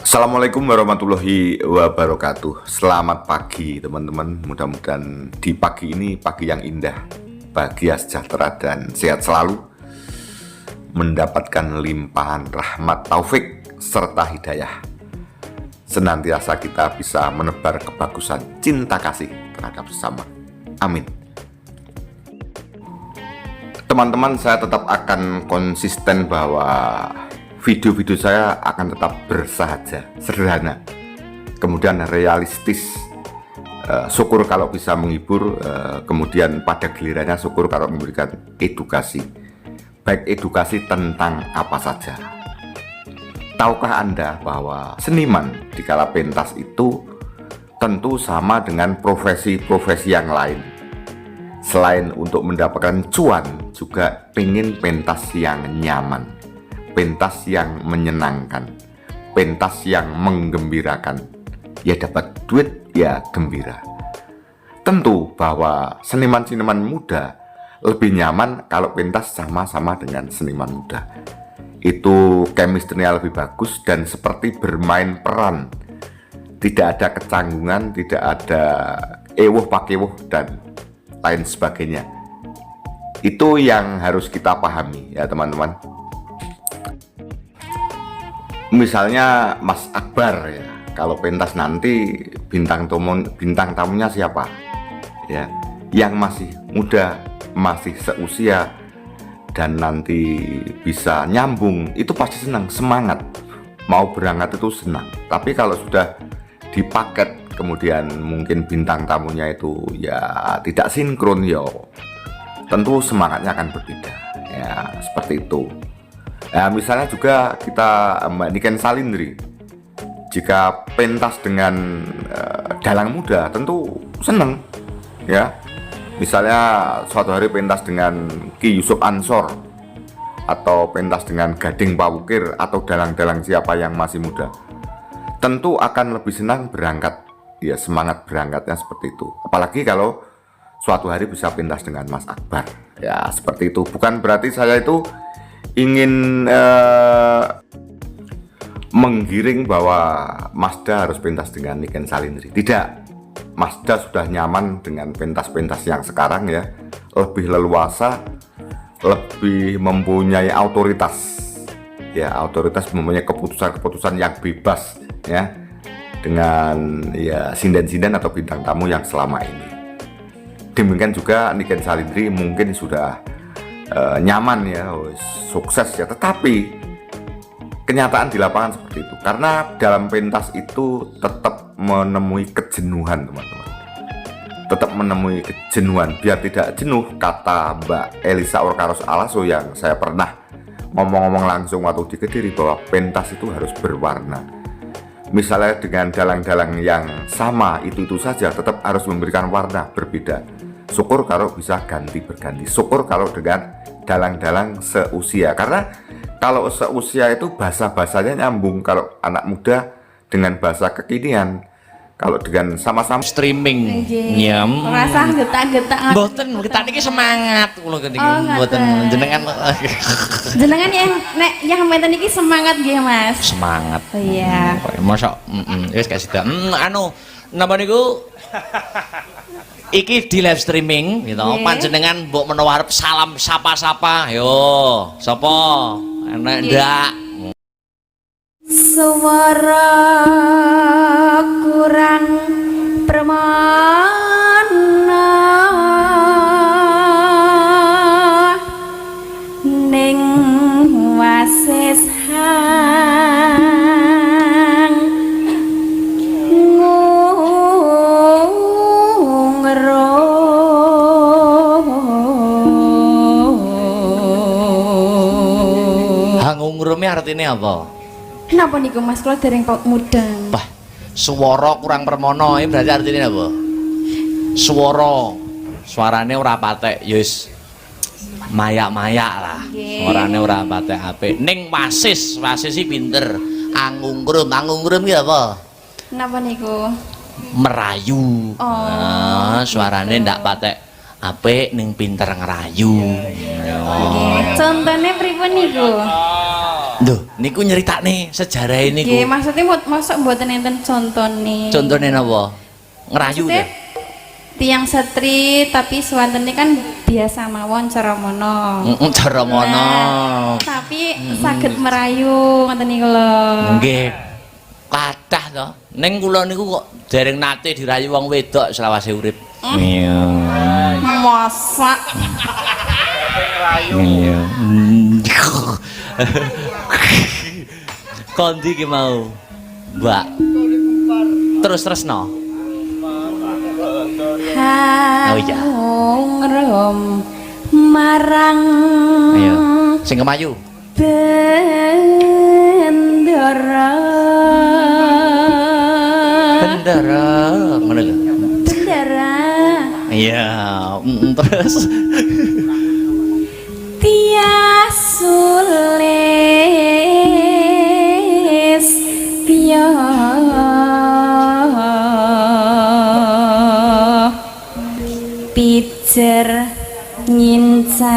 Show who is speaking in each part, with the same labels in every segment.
Speaker 1: Assalamualaikum warahmatullahi wabarakatuh. Selamat pagi teman-teman. Mudah-mudahan di pagi ini pagi yang indah, bahagia, sejahtera, dan sehat selalu, mendapatkan limpahan rahmat, taufik, serta hidayah. Senantiasa kita bisa menebar kebagusan cinta kasih terhadap sesama. Amin. Teman-teman, saya tetap akan konsisten bahwa video-video saya akan tetap bersahaja, sederhana, kemudian realistis. Syukur kalau bisa menghibur, kemudian pada gilirannya syukur kalau memberikan edukasi, baik edukasi tentang apa saja. Tahukah Anda bahwa seniman di kala pentas itu tentu sama dengan profesi-profesi yang lain. Selain untuk mendapatkan cuan, juga pengen pentas yang nyaman, pentas yang menyenangkan, pentas yang menggembirakan. Ya dapat duit, ya gembira. Tentu bahwa seniman-seniman muda lebih nyaman kalau pentas sama-sama dengan seniman muda. Itu chemistry-nya lebih bagus dan seperti bermain peran. Tidak ada kecanggungan, tidak ada ewuh pakewuh dan lain sebagainya. Itu yang harus kita pahami ya teman-teman. Misalnya Mas Akbar ya, kalau pentas nanti bintang tamunya siapa? Ya, yang masih muda, masih seusia dan nanti bisa nyambung, itu pasti senang, semangat. Mau berangkat itu senang. Tapi kalau sudah dipaket kemudian mungkin bintang tamunya itu ya tidak sinkron, ya tentu semangatnya akan berbeda. Ya, seperti itu. Nah, misalnya juga kita Mbak Niken Salindri, jika pentas dengan dalang muda tentu seneng ya. Misalnya suatu hari pentas dengan Ki Yusuf Ansor, atau pentas dengan Gading Pawukir, atau dalang-dalang siapa yang masih muda, tentu akan lebih senang berangkat. Ya, semangat berangkatnya seperti itu. Apalagi kalau suatu hari bisa pentas dengan Mas Akbar. Ya, seperti itu. Bukan berarti saya itu ingin menggiring bahwa Mazda harus pentas dengan Niken Salindri. Tidak, Mazda sudah nyaman dengan pentas-pentas yang sekarang ya, lebih leluasa, lebih mempunyai otoritas. Ya, otoritas, mempunyai keputusan-keputusan yang bebas ya, dengan ya sinden-sinden atau bintang tamu yang selama ini. Demikian juga Niken Salindri mungkin sudah nyaman ya, sukses ya, tetapi kenyataan di lapangan seperti itu, karena dalam pentas itu tetap menemui kejenuhan teman-teman, tetap menemui kejenuhan. Biar tidak jenuh, kata Mbak Elisa Orkaros Alaso yang saya pernah ngomong-ngomong langsung waktu di Kediri, bahwa pentas itu harus berwarna. Misalnya dengan dalang-dalang yang sama itu saja, tetap harus memberikan warna berbeda. Syukur kalau bisa ganti berganti, syukur kalau dengan dalang-dalang seusia, karena kalau seusia itu bahasa-bahasanya nyambung. Kalau anak muda dengan bahasa kekinian, kalau dengan sama-sama
Speaker 2: streaming nyam
Speaker 3: rasa getak-getak
Speaker 2: mboten kita niki semangat kula niki mboten jenengan
Speaker 3: yang menten iki semangat nggih Mas.
Speaker 2: Semangat.
Speaker 3: Oh iya.
Speaker 2: Mosok wis gak sida. Anu napa niku iki di live streaming gitu. Panjenengan mbok menawa arep salam sapa-sapa. Yo, sapa? Enak ndak?
Speaker 3: Suara kurang permana ning wasis hang ngungro.
Speaker 2: Hangungrume artinya apa?
Speaker 3: Kenapa niku Mas, kula dereng mudeng.
Speaker 2: Wah, swara kurang permono ini berarti artinya apa? Suarane ora patek, yus mayak-mayak lah. Suarane ora patek apik. Ning wasis sih pinter. Angungrum ki apa?
Speaker 3: Kenapa niku?
Speaker 2: Merayu. Nah, suarane ndak patek apik ning pinter ngerayu.
Speaker 3: Contohnya pripun niku?
Speaker 2: Duh, Niku nyeritakne sejarah ini
Speaker 3: Nggih,
Speaker 2: ku.
Speaker 3: maksudnya masuk mboten enten contone.
Speaker 2: Contohnya napa? Ngerayu
Speaker 3: Maksudnya,
Speaker 2: deh.
Speaker 3: tiang setri tapi swantene kan biasa mawon cara mono.
Speaker 2: Cara mono.
Speaker 3: Nah, tapi saged merayu ngoten niku lho.
Speaker 2: Nggih. Kathah to. Ning kula niku kok dereng nate dirayu wong wedok selawase urip. Iya.
Speaker 3: Masak.
Speaker 2: Iya. Kondi ki mau, Mbak. Terus no. Oh iya.
Speaker 3: Ngrom marang.
Speaker 2: Ayo, sing kemayu.
Speaker 3: Bendera.
Speaker 2: Bendera, ngono lho.
Speaker 3: Bendera.
Speaker 2: Iya, terus
Speaker 3: Tias sulis pio pijer nyincangake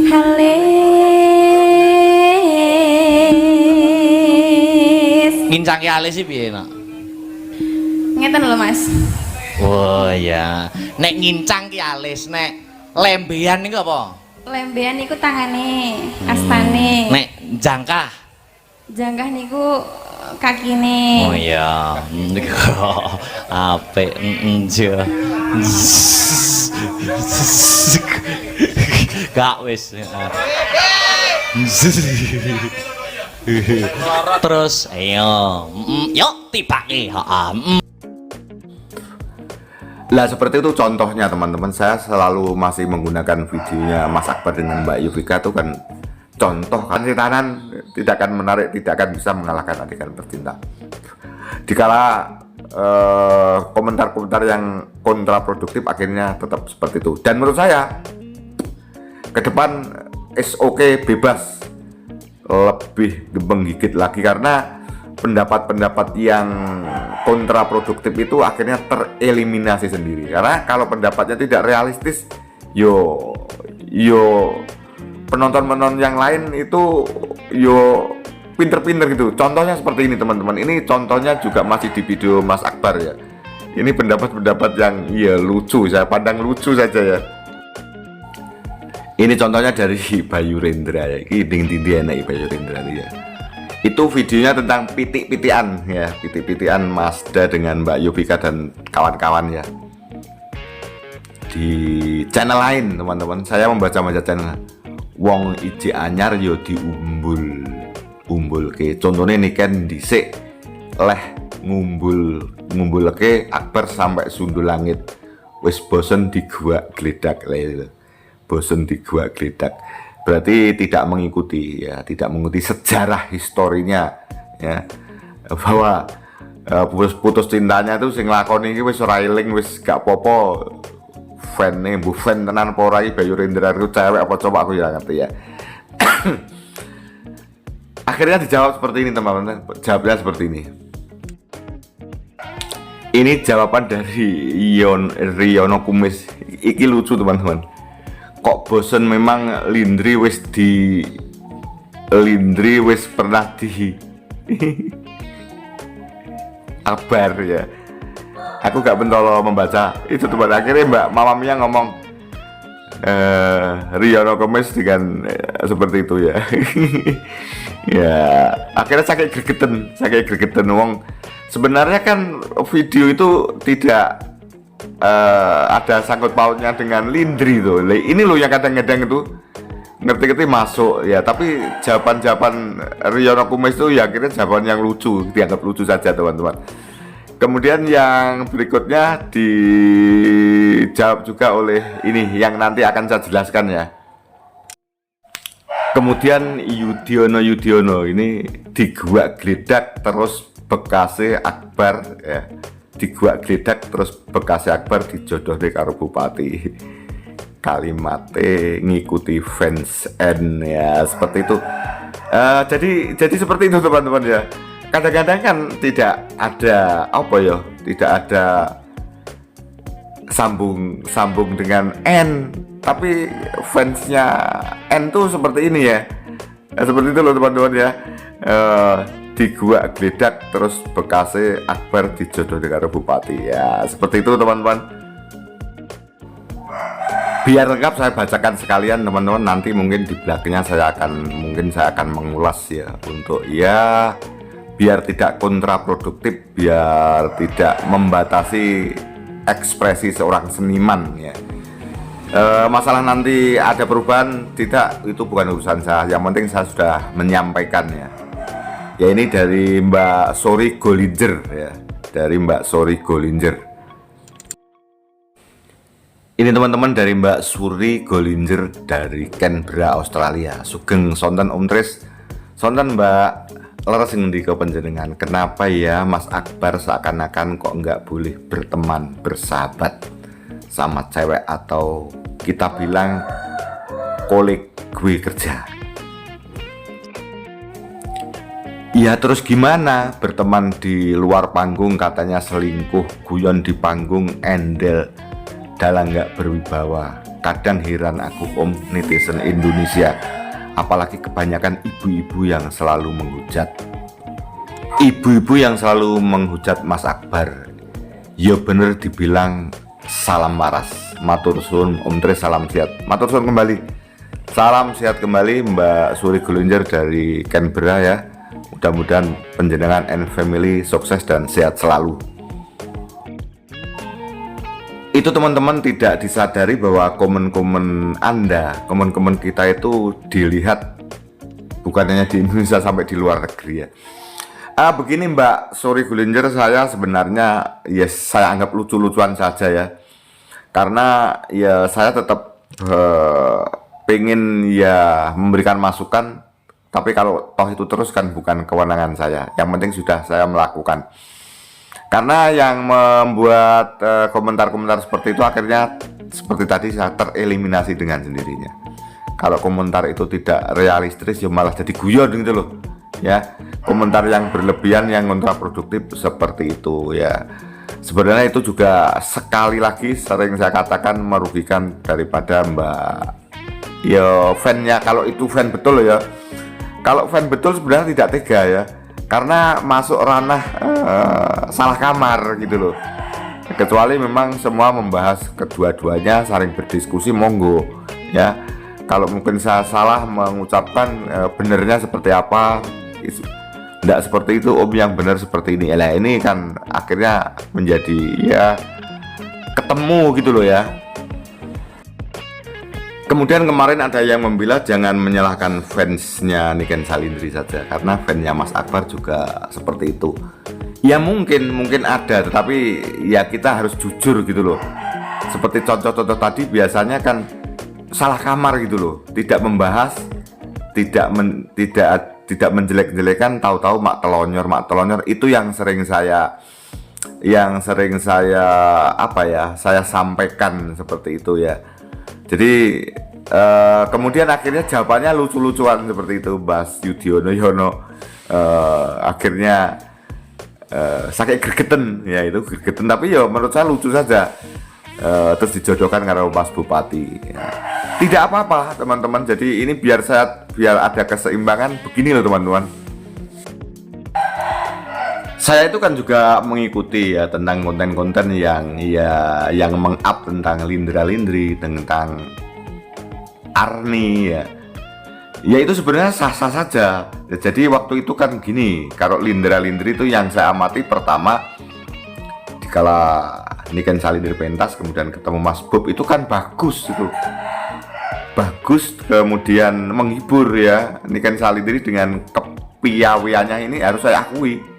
Speaker 3: halis
Speaker 2: ngincangke alis sih piye, Nak?
Speaker 3: ngeten lho Mas.
Speaker 2: Oh iya. Nek ngincang ki alis, nek lembean niku apa?
Speaker 3: Lembean niku tangane, astane.
Speaker 2: Nek jangkah.
Speaker 3: Janggah niku kakine.
Speaker 2: Oh iya. Niku apik jo. Gak wis. Terus ayo. Yuk tibake, heeh.
Speaker 1: Lah seperti itu contohnya teman-teman, saya selalu masih menggunakan videonya Mas Akbar dengan Mbak Yovika itu kan contoh kan cintanan tidak akan menarik, tidak akan bisa mengalahkan adegan bercinta. Dikala komentar-komentar yang kontraproduktif akhirnya tetap seperti itu. Dan menurut saya ke depan is okay, bebas lebih menggigit lagi karena pendapat-pendapat yang kontraproduktif itu akhirnya tereliminasi sendiri. Karena kalau pendapatnya tidak realistis, yo penonton-penonton yang lain itu yo pinter-pinter gitu. Contohnya seperti ini teman-teman. Ini contohnya juga masih di video Mas Akbar ya. Ini pendapat-pendapat yang ya lucu, saya pandang lucu saja ya. Ini contohnya dari Bayu Rendra ya. Ini ding-ding enak Bayu Rendra ya. Itu videonya tentang pitik-pitian ya, pitik-pitian Mazda dengan Mbak Yovika dan kawan-kawan ya. Di channel lain teman-teman, saya membaca channel wong iji anyar yo diumbul ke. Contohnya nih kan dhisik leh ngumbul ke Akbar sampai sundul langit. Wis bosen di gua gledak lho. Bosen di gua gledak. Berarti tidak mengikuti ya, tidak mengikuti sejarah historinya ya, bahwa putus cintanya itu sing lakoni iki wis ora eling, wis gak popo fan-ne bu fan tenan apa ora iki Bayu Rendra itu cewek apa coba aku ya ngerti ya. Akhirnya dijawab seperti ini teman-teman, jawabnya seperti ini. Ini jawaban dari Riono Kumis. Iki lucu teman-teman. Kok bosen memang Lindri wis pernah di kabar ya. Aku gak pentolo membaca itu teman. Akhirnya Mbak Mama Mia ngomong Riono Kumis dengan seperti itu ya. Ya akhirnya sakit gregetan wong. Sebenarnya kan video itu tidak ada sangkut pautnya dengan Lindri tuh. Ini loh yang kadang-kadang itu ngerti-ngerti masuk ya, tapi jawaban Riono Kumis itu ya akhirnya jawaban yang lucu, dianggap lucu saja teman-teman. Kemudian yang berikutnya dijawab juga oleh ini yang nanti akan saya jelaskan ya. Kemudian Yudhoyono ini diguak gledak terus bekasnya Akbar ya. Diguak gledak terus bekasnya Akbar dijodohne karo bupati. Kalimatnya ngikuti fans N ya, seperti itu. Jadi seperti itu teman-teman ya. Kadang-kadang kan tidak ada apa ya, tidak ada sambung dengan N, tapi fansnya N tuh seperti ini ya. Seperti itu loh teman-teman ya. Di gua geledak terus bekasnya Akbar dijodoh dengan bupati ya, seperti itu teman-teman. Biar lengkap saya bacakan sekalian teman-teman, nanti mungkin di belakangnya saya akan mengulas ya, untuk ya biar tidak kontraproduktif, biar tidak membatasi ekspresi seorang seniman ya. Masalah nanti ada perubahan tidak, itu bukan urusan saya, yang penting saya sudah menyampaikan ya. Ya ini dari Mbak Sori Golinger ya, dari Mbak Sori Golinger. Ini teman-teman dari Mbak Suri Golinger dari Canberra, Australia. Sugeng sonten Om Tris. Sonten Mbak, leres ngendi ke panjenengan. Kenapa ya Mas Akbar seakan-akan kok nggak boleh berteman, bersahabat sama cewek, atau kita bilang kolik gue kerja? Ya terus gimana, berteman di luar panggung katanya selingkuh, guyon di panggung endel, dalang nggak berwibawa. Kadang heran aku Om, netizen Indonesia, apalagi kebanyakan ibu-ibu yang selalu menghujat. Ibu-ibu yang selalu menghujat Mas Akbar. Ya bener dibilang salam waras. Matur suwun Om Tris, salam sehat. Matur suwun kembali. Salam sehat kembali Mbak Suri Golinger dari Canberra ya. Mudah-mudahan panjenengan and family sukses dan sehat selalu. Itu teman-teman tidak disadari bahwa komen-komen Anda, komen-komen kita itu dilihat bukan hanya di Indonesia, sampai di luar negeri ya. Begini Mbak Suri Golinger, saya sebenarnya ya saya anggap lucu-lucuan saja ya. Karena ya saya tetap pengen ya memberikan masukan, tapi kalau toh itu terus kan bukan kewenangan saya. Yang penting sudah saya melakukan. Karena yang membuat komentar-komentar seperti itu akhirnya seperti tadi saya tereliminasi dengan sendirinya. Kalau komentar itu tidak realistis ya malah jadi guyon gitu loh ya. Komentar yang berlebihan, yang kontraproduktif seperti itu ya. Sebenarnya itu juga sekali lagi sering saya katakan merugikan daripada Mbak ya fan-nya. Kalau itu fan betul ya. Kalau fan betul sebenarnya tidak tega ya. Karena masuk ranah salah kamar gitu loh. Kecuali memang semua membahas kedua-duanya, saling berdiskusi, monggo ya. Kalau mungkin saya salah mengucapkan benernya seperti apa, tidak seperti itu Om, yang benar seperti ini. Lah ini kan akhirnya menjadi ya ketemu gitu loh ya. Kemudian kemarin ada yang membela jangan menyalahkan fansnya Niken Salindri saja, karena fansnya Mas Akbar juga seperti itu. Ya mungkin ada, tetapi ya kita harus jujur gitu loh. Seperti contoh-contoh tadi biasanya kan salah kamar gitu loh, tidak membahas, tidak menjelek-jelekan, tahu-tahu mak telonyor itu yang sering saya saya sampaikan seperti itu ya. Jadi kemudian akhirnya jawabannya lucu-lucuan seperti itu, Mas Yudhoyono Yono. Akhirnya sakit gregetan ya, itu gregetan, tapi ya menurut saya lucu saja. Terus dijodohkan karena Mas Bupati ya. Tidak apa-apa teman-teman, jadi ini biar ada keseimbangan begini loh teman-teman. Saya itu kan juga mengikuti ya tentang konten-konten yang meng-up tentang Lindra-Lindri, tentang Arni ya. Ya itu sebenarnya sah-sah saja. Ya, jadi waktu itu kan gini, kalau Lindra-Lindri itu yang saya amati pertama, dikala Niken Salindri pentas kemudian ketemu Mas Bob itu kan bagus itu. Bagus, kemudian menghibur ya. Niken Salindri dengan kepiawaiannya ini harus saya akui.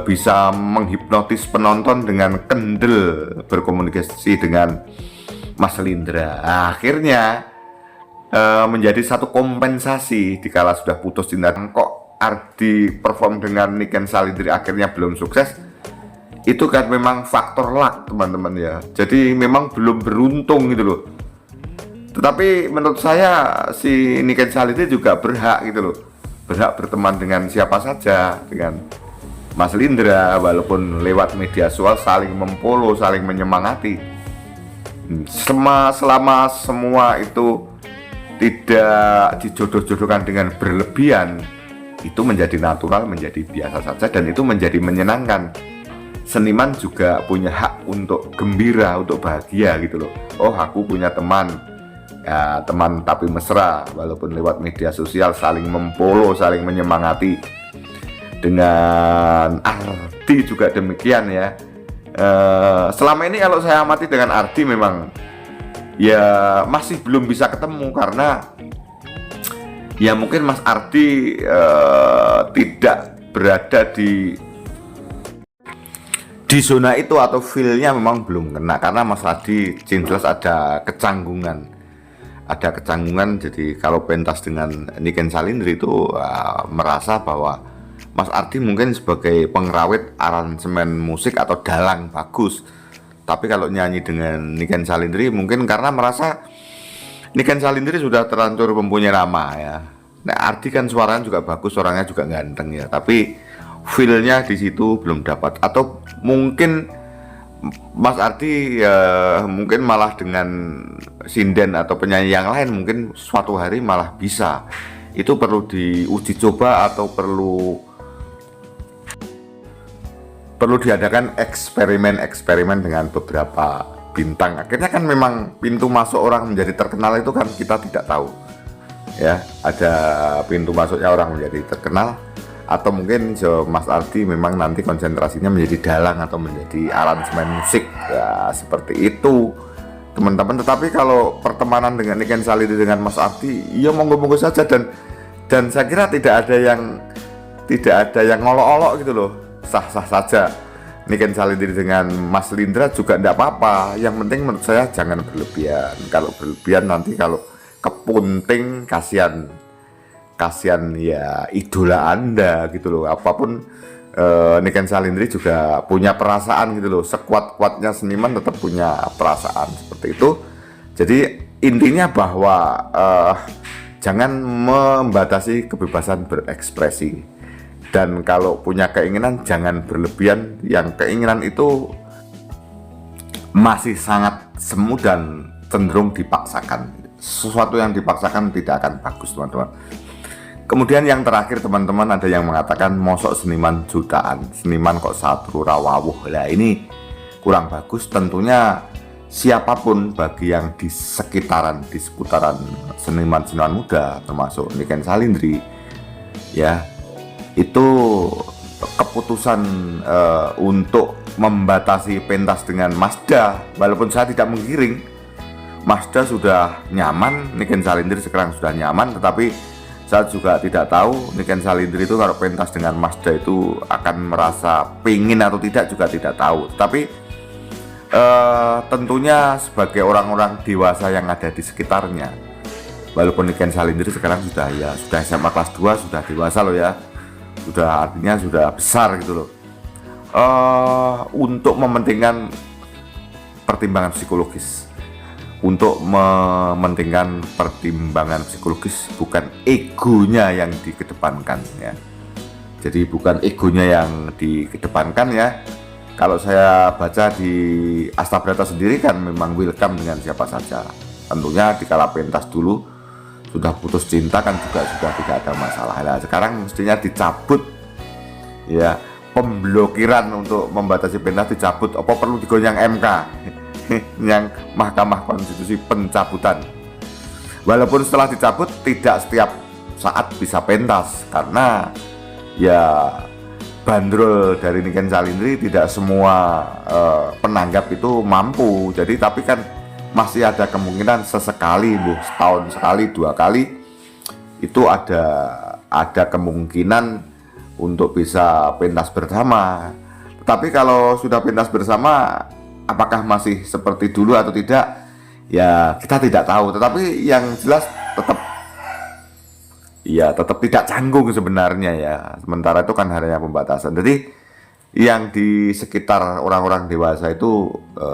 Speaker 1: Bisa menghipnotis penonton dengan kendel berkomunikasi dengan Mas Lindra. Akhirnya menjadi satu kompensasi dikala sudah putus cinta. Kok Ardi perform dengan Niken Salindri akhirnya belum sukses, itu kan memang faktor luck teman-teman ya. Jadi memang belum beruntung gitu loh. Tetapi menurut saya si Niken Salindri juga berhak gitu loh, berhak berteman dengan siapa saja, dengan Mas Lindra, walaupun lewat media sosial saling mempolo, saling menyemangati. Selama semua itu tidak dijodoh-jodohkan dengan berlebihan, itu menjadi natural, menjadi biasa saja, dan itu menjadi menyenangkan. Seniman juga punya hak untuk gembira, untuk bahagia gitu loh. Oh, aku punya teman, ya, teman tapi mesra, walaupun lewat media sosial saling mempolo, saling menyemangati. Dengan Ardi juga demikian ya. Selama ini kalau saya amati dengan Ardi memang ya masih belum bisa ketemu, karena ya mungkin Mas Ardi tidak berada di zona itu, atau feel-nya memang belum kena, karena Mas Ardi jelas ada kecanggungan. Jadi kalau pentas dengan Niken Salindri itu merasa bahwa Mas Ardi mungkin sebagai pengrawit aransemen musik atau dalang bagus, tapi kalau nyanyi dengan Niken Salindri mungkin karena merasa Niken Salindri sudah terlanjur mempunyai nama ya. Nah, Ardi kan suaranya juga bagus, orangnya juga ganteng ya, tapi feel-nya di situ belum dapat. Atau mungkin Mas Ardi mungkin malah dengan sinden atau penyanyi yang lain mungkin suatu hari malah bisa. Itu perlu diuji coba, atau perlu diadakan eksperimen dengan beberapa bintang. Akhirnya kan memang pintu masuk orang menjadi terkenal itu kan kita tidak tahu ya, ada pintu masuknya orang menjadi terkenal, atau mungkin Mas Ardi memang nanti konsentrasinya menjadi dalang atau menjadi aransemen musik ya, seperti itu teman-teman. Tetapi kalau pertemanan dengan Niken Salindri dengan Mas Ardi ya monggo-monggo saja, dan saya kira tidak ada yang ngolok-olok gitu loh, sah-sah saja. Niken Salindri dengan Mas Lindra juga tidak apa-apa. Yang penting menurut saya jangan berlebihan. Kalau berlebihan nanti kalau kepunting, kasihan ya idola Anda gitu loh. Apapun Niken Salindri juga punya perasaan gitu loh. Sekuat-kuatnya seniman tetap punya perasaan seperti itu. Jadi intinya bahwa jangan membatasi kebebasan berekspresi. Dan kalau punya keinginan jangan berlebihan, yang keinginan itu masih sangat semu dan cenderung dipaksakan. Sesuatu yang dipaksakan tidak akan bagus teman-teman. Kemudian yang terakhir teman-teman, ada yang mengatakan mosok seniman jutaan, seniman kok satu rawawuh. Lah ini kurang bagus. Tentunya siapapun bagi yang di seputaran seniman-seniman muda termasuk Niken Salindri ya, itu keputusan untuk membatasi pentas dengan Masda, walaupun saya tidak menggiring. Masda sudah nyaman, Niken Salindri sekarang sudah nyaman, tetapi saya juga tidak tahu Niken Salindri itu kalau pentas dengan Masda itu akan merasa pingin atau tidak juga tidak tahu. Tapi tentunya sebagai orang-orang dewasa yang ada di sekitarnya, walaupun Niken Salindri sekarang sudah SMA kelas 2, sudah dewasa loh ya, sudah artinya sudah besar gitu loh, untuk mementingkan pertimbangan psikologis, bukan egonya yang dikedepankan ya. Jadi bukan egonya yang dikedepankan ya. Kalau saya baca di Astabrata sendiri kan memang welcome dengan siapa saja. Tentunya di kala pentas dulu sudah putus cinta kan juga sudah tidak ada masalah. Nah, sekarang mestinya dicabut ya, pemblokiran untuk membatasi pentas dicabut. Apa perlu digoyang MK yang Mahkamah Konstitusi pencabutan. Walaupun setelah dicabut tidak setiap saat bisa pentas, karena ya bandrol dari Niken Salindri tidak semua penanggap itu mampu. Jadi tapi kan masih ada kemungkinan sesekali, setahun sekali, 2 kali itu ada kemungkinan untuk bisa pentas bersama. Tapi kalau sudah pentas bersama, apakah masih seperti dulu atau tidak? Ya kita tidak tahu. Tetapi yang jelas tetap tidak canggung sebenarnya ya. Sementara itu kan hanya pembatasan. Jadi yang di sekitar orang-orang dewasa itu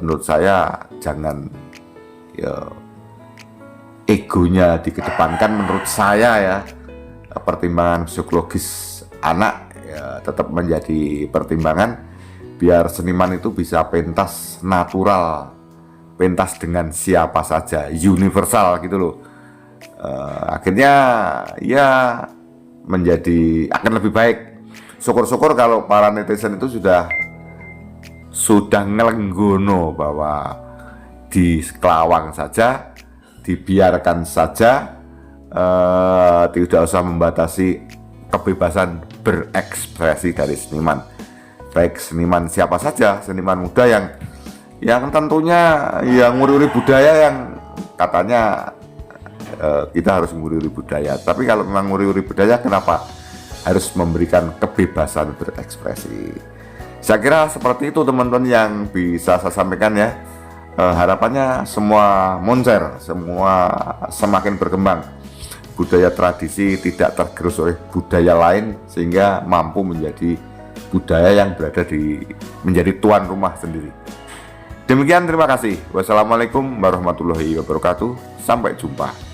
Speaker 1: menurut saya jangan ya egonya dikedepankan menurut saya ya. Pertimbangan psikologis anak ya tetap menjadi pertimbangan biar seniman itu bisa pentas natural, pentas dengan siapa saja, universal gitu loh. Akhirnya ya menjadi akan lebih baik. Syukur-syukur kalau para netizen itu sudah ngelenggono bahwa di Kelawang saja dibiarkan saja, tidak usah membatasi kebebasan berekspresi dari seniman, baik seniman siapa saja, seniman muda yang tentunya yang nguri-nguri budaya, yang katanya kita harus nguri-nguri budaya. Tapi kalau memang nguri-nguri budaya, kenapa harus memberikan kebebasan berekspresi? Saya kira seperti itu teman-teman yang bisa saya sampaikan ya. Harapannya semua moncer, semua semakin berkembang, budaya tradisi tidak tergerus oleh budaya lain, sehingga mampu menjadi budaya yang menjadi tuan rumah sendiri. Demikian, terima kasih. Wassalamualaikum warahmatullahi wabarakatuh. Sampai jumpa.